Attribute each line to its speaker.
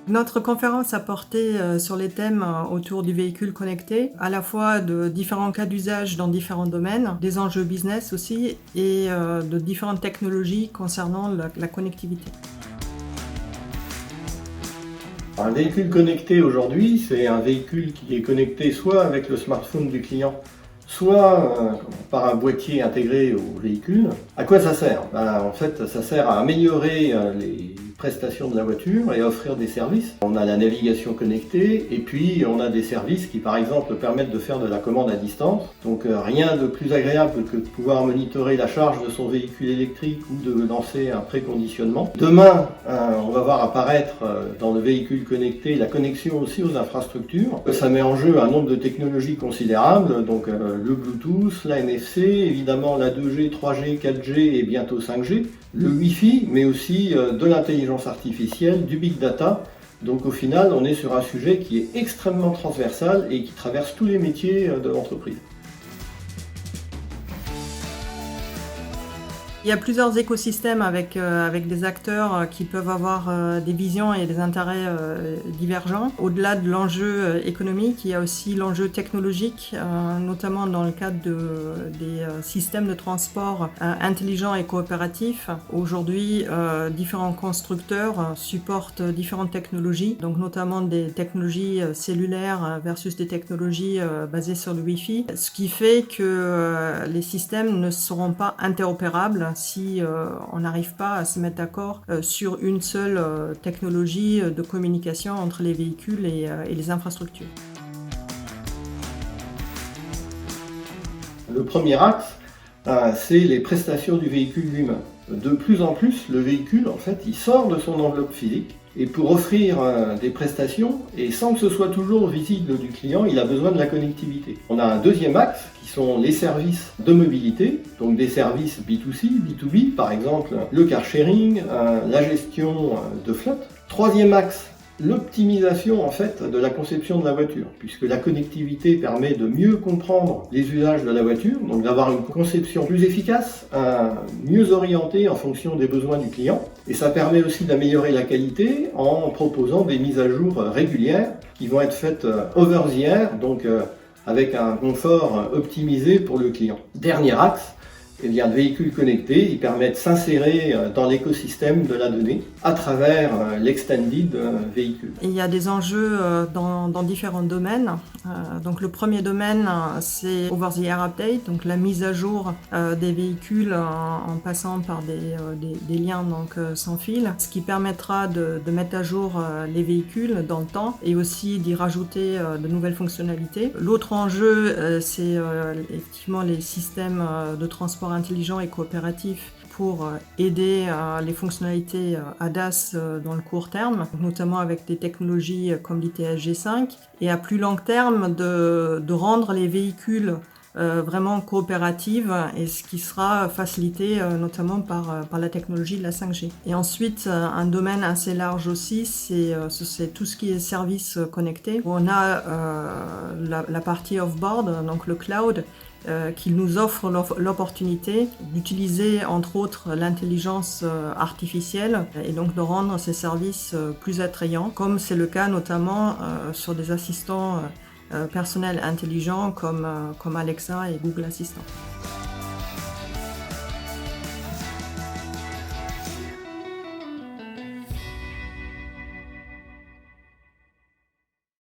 Speaker 1: Notre conférence a porté sur les thèmes autour du véhicule connecté, à la fois de différents cas d'usage dans différents domaines, des enjeux business aussi, et de différentes technologies concernant la connectivité.
Speaker 2: Un véhicule connecté aujourd'hui, c'est un véhicule qui est connecté soit avec le smartphone du client, soit par un boîtier intégré au véhicule. À quoi ça sert? En fait, ça sert à améliorer les prestations de la voiture et à offrir des services. On a la navigation connectée et puis on a des services qui par exemple permettent de faire de la commande à distance. Donc rien de plus agréable que de pouvoir monitorer la charge de son véhicule électrique ou de lancer un préconditionnement. Demain, on va voir apparaître dans le véhicule connecté la connexion aussi aux infrastructures. Ça met en jeu un nombre de technologies considérables, donc le Bluetooth, la NFC, évidemment la 2G, 3G, 4G et bientôt 5G, le Wi-Fi, mais aussi de l'intelligence artificielle, du big data. Donc au final, on est sur un sujet qui est extrêmement transversal et qui traverse tous les métiers de l'entreprise.
Speaker 1: Il y a plusieurs écosystèmes avec des acteurs qui peuvent avoir des visions et des intérêts divergents. Au-delà de l'enjeu économique, il y a aussi l'enjeu technologique, notamment dans le cadre des systèmes de transport intelligents et coopératifs. Aujourd'hui, différents constructeurs supportent différentes technologies, donc notamment des technologies cellulaires versus des technologies basées sur le Wi-Fi, ce qui fait que les systèmes ne seront pas interopérables si on n'arrive pas à se mettre d'accord sur une seule technologie de communication entre les véhicules et les infrastructures.
Speaker 2: Le premier axe, c'est les prestations du véhicule lui-même. De plus en plus, le véhicule, en fait, il sort de son enveloppe physique et pour offrir des prestations, et sans que ce soit toujours visible du client, il a besoin de la connectivité. On a un deuxième axe qui sont les services de mobilité, donc des services B2C, B2B, par exemple le car sharing, la gestion de flotte. Troisième axe, l'optimisation en fait de la conception de la voiture, puisque la connectivité permet de mieux comprendre les usages de la voiture, donc d'avoir une conception plus efficace, mieux orientée en fonction des besoins du client. Et ça permet aussi d'améliorer la qualité en proposant des mises à jour régulières qui vont être faites over the air, donc avec un confort optimisé pour le client. Dernier axe, eh bien, le véhicule connecté, il permet de s'insérer dans l'écosystème de la donnée à travers l'extended véhicule.
Speaker 1: Il y a des enjeux dans différents domaines. Donc le premier domaine, c'est over-the-air update, donc la mise à jour des véhicules en passant par des liens donc, sans fil, ce qui permettra de mettre à jour les véhicules dans le temps et aussi d'y rajouter de nouvelles fonctionnalités. L'autre enjeu, c'est effectivement les systèmes de transport intelligents et coopératifs pour aider les fonctionnalités ADAS dans le court terme, notamment avec des technologies comme l'ITS G5, et à plus long terme de rendre les véhicules vraiment coopératifs, et ce qui sera facilité notamment par la technologie de la 5G. Et ensuite, un domaine assez large aussi, c'est tout ce qui est services connectés, où on a la partie off-board, donc le cloud, qui nous offre l'opportunité d'utiliser entre autres l'intelligence artificielle et donc de rendre ces services plus attrayants, comme c'est le cas notamment sur des assistants personnels intelligents comme Alexa et Google Assistant.